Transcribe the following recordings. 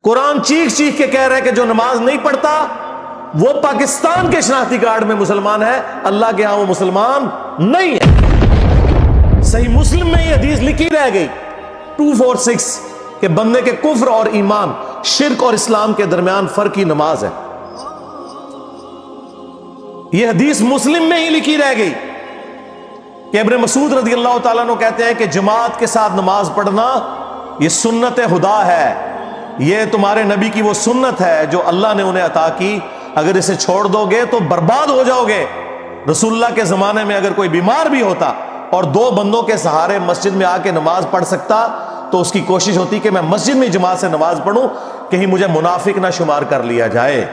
قرآن چیخ چیخ کے کہہ رہا ہے کہ جو نماز نہیں پڑھتا وہ پاکستان کے شناختی کارڈ میں مسلمان ہے، اللہ کے ہاں وہ مسلمان نہیں ہے۔ صحیح مسلم میں یہ حدیث لکھی رہ گئی 246 کہ بندے کے کفر اور ایمان، شرک اور اسلام کے درمیان فرق ہی نماز ہے۔ یہ حدیث مسلم میں ہی لکھی رہ گئی کہ ابن مسعود رضی اللہ تعالیٰ عنہ کہتے ہیں کہ جماعت کے ساتھ نماز پڑھنا یہ سنت خدا ہے، یہ تمہارے نبی کی وہ سنت ہے جو اللہ نے انہیں عطا کی، اگر اسے چھوڑ دو گے تو برباد ہو جاؤ گے۔ رسول اللہ کے زمانے میں اگر کوئی بیمار بھی ہوتا اور 2 بندوں کے سہارے مسجد میں آ کے نماز پڑھ سکتا تو اس کی کوشش ہوتی کہ میں مسجد میں جماعت سے نماز پڑھوں، کہیں مجھے منافق نہ شمار کر لیا جائے۔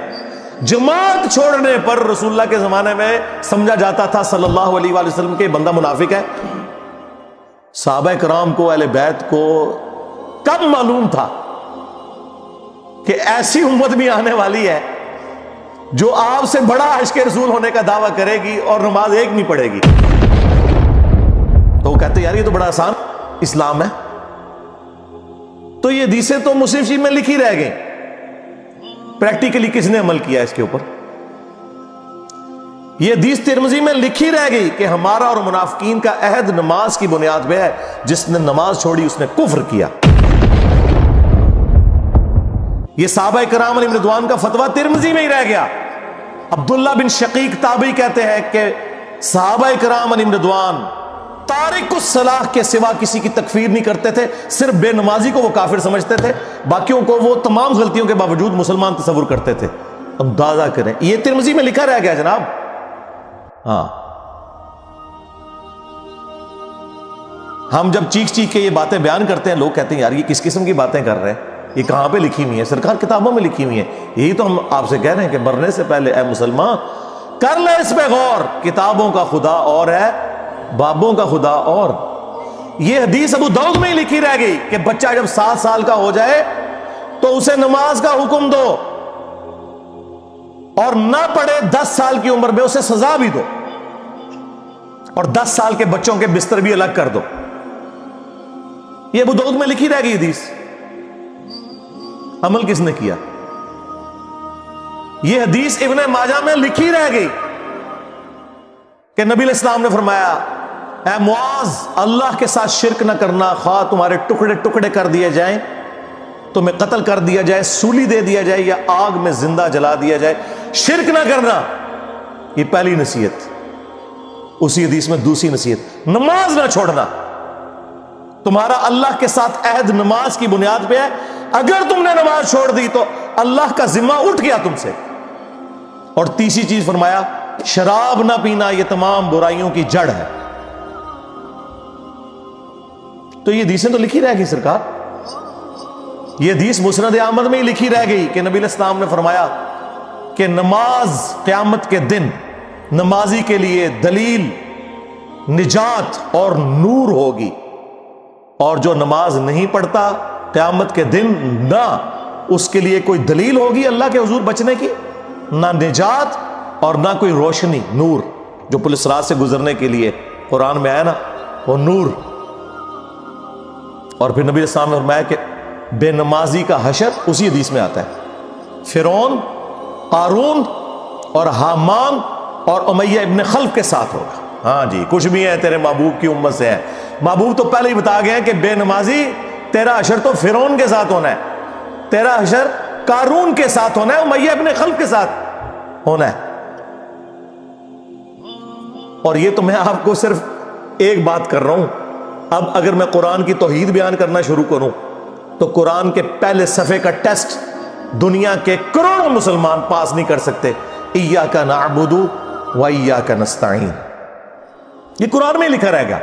جماعت چھوڑنے پر رسول اللہ کے زمانے میں سمجھا جاتا تھا صلی اللہ علیہ وآلہ وسلم کہ بندہ منافق ہے۔ صحابہ کرام کو، اہل بیت کو کب معلوم تھا کہ ایسی امت بھی آنے والی ہے جو آپ سے بڑا عاشق رسول ہونے کا دعویٰ کرے گی اور نماز ایک نہیں پڑھے گی؟ تو وہ کہتے یار یہ تو بڑا آسان اسلام ہے۔ تو یہ حدیثیں تو مسلم شریف میں لکھی رہ گئی، پریکٹیکلی کس نے عمل کیا اس کے اوپر؟ یہ حدیث ترمذی میں لکھی رہ گئی کہ ہمارا اور منافقین کا عہد نماز کی بنیاد پہ ہے، جس نے نماز چھوڑی اس نے کفر کیا۔ یہ صحابہ کرام علیہ رضوان کا فتویٰ ترمذی میں ہی رہ گیا۔ عبداللہ بن شقیق تابعی کہتے ہیں کہ صحابہ کرام علیہ رضوان تارک الصلاح کے سوا کسی کی تکفیر نہیں کرتے تھے، صرف بے نمازی کو وہ کافر سمجھتے تھے، باقیوں کو وہ تمام غلطیوں کے باوجود مسلمان تصور کرتے تھے۔ اندازہ کریں، یہ ترمذی میں لکھا رہ گیا جناب۔ ہاں، ہم جب چیخ چیخ کے یہ باتیں بیان کرتے ہیں، لوگ کہتے ہیں یار یہ کس قسم کی باتیں کر رہے ہیں، یہ کہاں پہ لکھی ہوئی ہیں؟ سرکار کتابوں میں لکھی ہوئی ہیں۔ یہی تو ہم آپ سے کہہ رہے ہیں کہ مرنے سے پہلے اے مسلمان کر لے اس پہ غور، کتابوں کا خدا اور ہے، بابوں کا خدا اور۔ یہ حدیث ابو داؤد میں ہی لکھی رہ گئی کہ بچہ جب 7 سال کا ہو جائے تو اسے نماز کا حکم دو، اور نہ پڑھے 10 سال کی عمر میں اسے سزا بھی دو، اور 10 سال کے بچوں کے بستر بھی الگ کر دو۔ یہ ابو داؤد میں لکھی رہ گئی حدیث، عمل کس نے کیا؟ یہ حدیث ابن ماجہ میں لکھی رہ گئی کہ نبی علیہ السلام نے فرمایا اے معاذ، اللہ کے ساتھ شرک نہ کرنا، خواہ تمہارے ٹکڑے ٹکڑے کر دیے جائیں، تمہیں قتل کر دیا جائے، سولی دے دیا جائے، یا آگ میں زندہ جلا دیا جائے، شرک نہ کرنا۔ یہ پہلی نصیحت۔ اسی حدیث میں دوسری نصیحت، نماز نہ چھوڑنا۔ تمہارا اللہ کے ساتھ عہد نماز کی بنیاد پہ ہے، اگر تم نے نماز چھوڑ دی تو اللہ کا ذمہ اٹھ گیا تم سے۔ اور تیسری چیز فرمایا شراب نہ پینا، یہ تمام برائیوں کی جڑ ہے۔ تو یہ حدیثیں تو لکھی رہ گئی سرکار۔ یہ حدیث مسند احمد میں ہی لکھی رہ گئی کہ نبی علیہ السلام نے فرمایا کہ نماز قیامت کے دن نمازی کے لیے دلیل، نجات اور نور ہوگی، اور جو نماز نہیں پڑھتا قیامت کے دن نہ اس کے لیے کوئی دلیل ہوگی اللہ کے حضور بچنے کی، نہ نجات اور نہ کوئی روشنی، نور جو پولیس رات سے گزرنے کے لیے قرآن میں آیا نا، وہ نور۔ اور پھر نبی السلام نے فرمایا کہ بے نمازی کا حشر اسی حدیث میں آتا ہے، فرعون، قارون اور حامان اور امیہ ابن خلف کے ساتھ ہوگا۔ ہاں جی، کچھ بھی ہے تیرے محبوب کی امت سے ہے۔ محبوب تو پہلے ہی بتا گئے ہیں کہ بے نمازی تیرا حشر تو فرعون کے ساتھ ہونا ہے، تیرا حشر قارون کے ساتھ ہونا ہے، امیہ ابن خلف کے ساتھ ہونا ہے۔ اور یہ تو میں آپ کو صرف ایک بات کر رہا ہوں۔ اب اگر میں قرآن کی توحید بیان کرنا شروع کروں تو قرآن کے پہلے صفحے کا ٹیسٹ دنیا کے کروڑوں مسلمان پاس نہیں کر سکتے۔ ایاک نعبد و ایاک نستعین، یہ قرآن میں لکھا رہے گا۔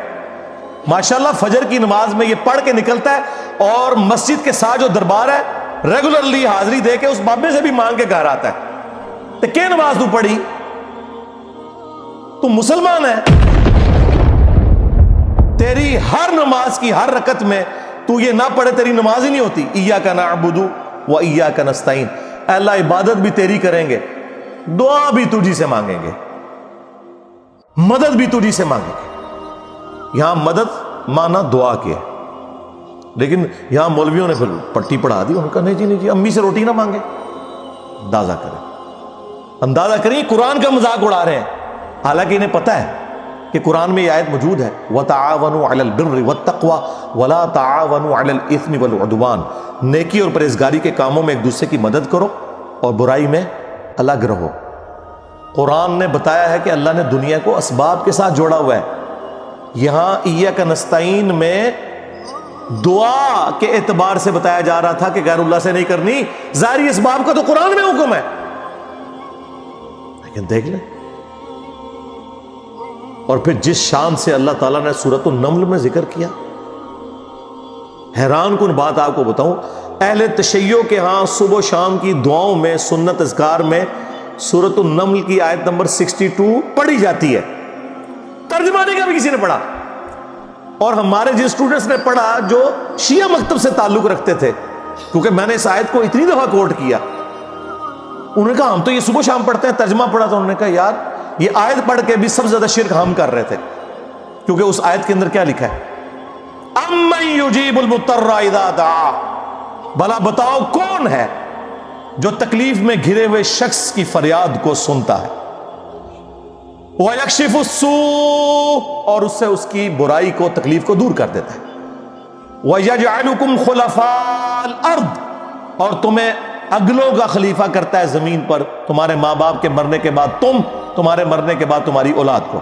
ماشاءاللہ فجر کی نماز میں یہ پڑھ کے نکلتا ہے، اور مسجد کے ساتھ جو دربار ہے ریگولرلی حاضری دے کے اس بابے سے بھی مانگ کے گھر آتا ہے۔ تو کیا نماز تو پڑھی؟ تو مسلمان ہے، تیری ہر نماز کی ہر رکعت میں تو یہ نہ پڑھے تیری نماز ہی نہیں ہوتی۔ ایاک نعبد و ایاک نستعین، اے اللہ عبادت بھی تیری کریں گے، دعا بھی تجھی سے مانگیں گے، مدد بھی تجھی سے مانگیں گے۔ یہاں مدد مانا دعا کیا، لیکن یہاں مولویوں نے پھر پٹی پڑھا دی، ان کا نہیں جی نہیں جی، امی سے روٹی نہ مانگے. اندازہ کریں قرآن کا مذاق اڑا رہے ہیں، حالانکہ انہیں پتہ ہے کہ قرآن میں یہ آیت موجود ہے وَتَعَاوَنُوا عَلَى الْبِرِّ وَالتَّقْوَى وَلَا تَعَاوَنُوا عَلَى الْإِثْمِ وَالْعُدْوَانِ. نیکی اور پرہیزگاری کے کاموں میں ایک دوسرے کی مدد کرو اور برائی میں الگ رہو. قرآن نے بتایا ہے کہ اللہ نے دنیا کو اسباب کے ساتھ جوڑا ہوا ہے. یہاں ایاک نستعین میں دعا کے اعتبار سے بتایا جا رہا تھا کہ غیر اللہ سے نہیں کرنی، ظاہری اسباب کا تو قرآن میں حکم ہے. لیکن دیکھ لیں، اور پھر جس شان سے اللہ تعالیٰ نے سورۃ النمل میں ذکر کیا، حیران کن بات آپ کو بتاؤں، اہل تشیع کے ہاں صبح و شام کی دعاؤں میں، سنت اذکار میں سورۃ النمل کی آیت نمبر 62 پڑھی جاتی ہے. ترجمہ نہیں کبھی کسی نے پڑھا، اور ہمارے جن اسٹوڈنٹس نے پڑھا جو شیعہ مکتب سے تعلق رکھتے تھے، کیونکہ میں نے اس آیت کو اتنی دفعہ کوٹ کیا، انہوں نے کہا ہم تو یہ صبح شام پڑھتے ہیں، ترجمہ پڑھا تو انہوں نے کہا یار یہ آیت پڑھ کے بھی سب سے زیادہ شرک ہم کر رہے تھے، کیونکہ اس آیت کے اندر کیا لکھا ہے؟ اَمَّن يُجِيبُ الْمُضْطَرَّ إِذَا دَعَا، بھلا بتاؤ کون ہے جو تکلیف میں گھرے ہوئے شخص کی فریاد کو سنتا ہے، وَيَكْشِفُ السُّوءَ، اور اس سے اس کی برائی کو، تکلیف کو دور کر دیتا ہے، وَيَجْعَلُكُمْ خُلَفَاءَ الْأَرْضِ، اور تمہیں اگلوں کا خلیفہ کرتا ہے زمین پر، تمہارے ماں باپ کے مرنے کے بعد تم، تمہارے مرنے کے بعد تمہاری اولاد کو.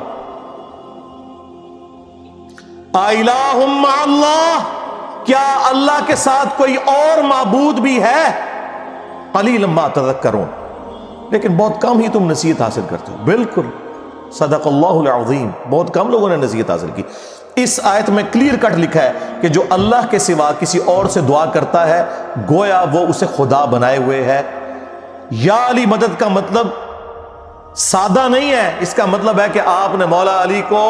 اِلَٰهٌ مَّعَ اللَّهِ، کیا اللہ کے ساتھ کوئی اور معبود بھی ہے؟ قَلِيلًا مَّا تَذَكَّرُونَ، لیکن بہت کم ہی تم نصیحت حاصل کرتے ہو. بالکل صدق اللہ العظیم، بہت کم لوگوں نے نصیحت حاصل کی. اس آیت میں کلیئر کٹ لکھا ہے کہ جو اللہ کے سوا کسی اور سے دعا کرتا ہے گویا وہ اسے خدا بنائے ہوئے ہے. یا علی مدد کا مطلب سادہ نہیں ہے، اس کا مطلب ہے کہ آپ نے مولا علی کو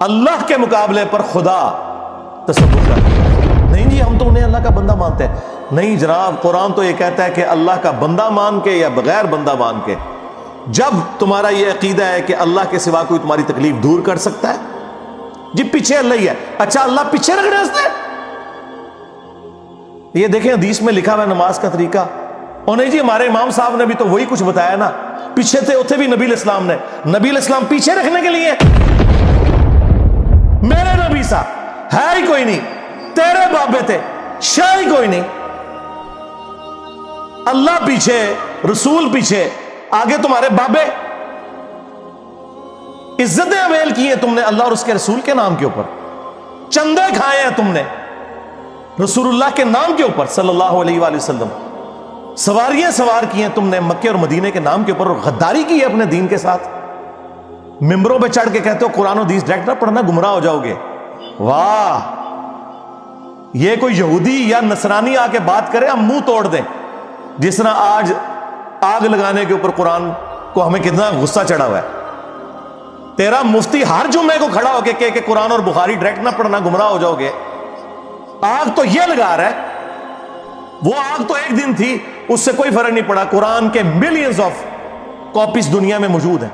اللہ کے مقابلے پر خدا تصور کر دیا. نہیں جی ہم تو انہیں اللہ کا بندہ مانتے ہیں. نہیں جناب، قرآن تو یہ کہتا ہے کہ اللہ کا بندہ مان کے یا بغیر بندہ مان کے. جب تمہارا یہ عقیدہ ہے کہ اللہ کے سوا کوئی تمہاری تکلیف دور کر سکتا ہے، جی پیچھے اللہ ہی ہے، اچھا اللہ پیچھے رکھ رہے ہیں. یہ دیکھیں حدیث میں لکھا ہوا ہے نماز کا طریقہ. اور نہیں جی ہمارے امام صاحب نے بھی تو وہی کچھ بتایا نا، پیچھے تھے اتنے بھی نبی علیہ السلام نے، نبی علیہ السلام پیچھے رکھنے کے لیے. میرے نبی صاحب ہے ہی کوئی نہیں، تیرے بابے تھے شاہ ہی کوئی نہیں. اللہ پیچھے، رسول پیچھے، آگے تمہارے بابے. عزتیں اویل کی ہیں تم نے اللہ اور اس کے رسول کے نام کے اوپر، چندے کھائے ہیں تم نے رسول اللہ کے نام کے اوپر صلی اللہ علیہ وآلہ وسلم، سواریاں سوار کی ہیں تم نے مکے اور مدینے کے نام کے اوپر، اور غداری کی ہے اپنے دین کے ساتھ. ممبروں پہ چڑھ کے کہتے ہو قرآن و حدیث ڈائریکٹ نہ پڑھنا گمراہ ہو جاؤ گے. واہ، یہ کوئی یہودی یا نصرانی آ کے بات کرے ہم منہ توڑ دیں. جس طرح آج آگ لگانے کے اوپر قرآن کو ہمیں کتنا غصہ چڑھا ہوا ہے. تیرا مفتی ہر جمعے کو کھڑا ہو کے کہ قرآن اور بخاری ڈائریکٹ نہ پڑھنا گمراہ ہو جاؤ گے. آگ تو یہ لگا رہا ہے، وہ آگ تو ایک دن تھی، اس سے کوئی فرق نہیں پڑا. قرآن کے ملینز آف کاپیز دنیا میں موجود ہیں،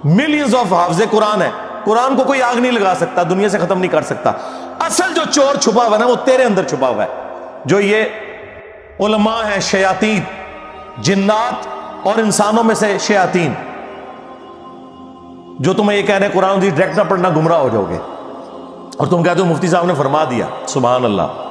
ملینز آف حافظ قرآن ہے. قرآن کو کوئی آگ نہیں لگا سکتا، دنیا سے ختم نہیں کر سکتا. اصل جو چور چھپا ہوا ہے وہ تیرے اندر چھپا ہوا ہے. جو یہ علماء ہیں شیاطین، جنات اور انسانوں میں سے شیاطین، جو تمہیں یہ کہہ رہے ہیں قرآن ڈائریکٹ نہ پڑھنا گمراہ ہو جاؤ گے، اور تم کہتے ہو مفتی صاحب نے فرما دیا. سبحان اللہ.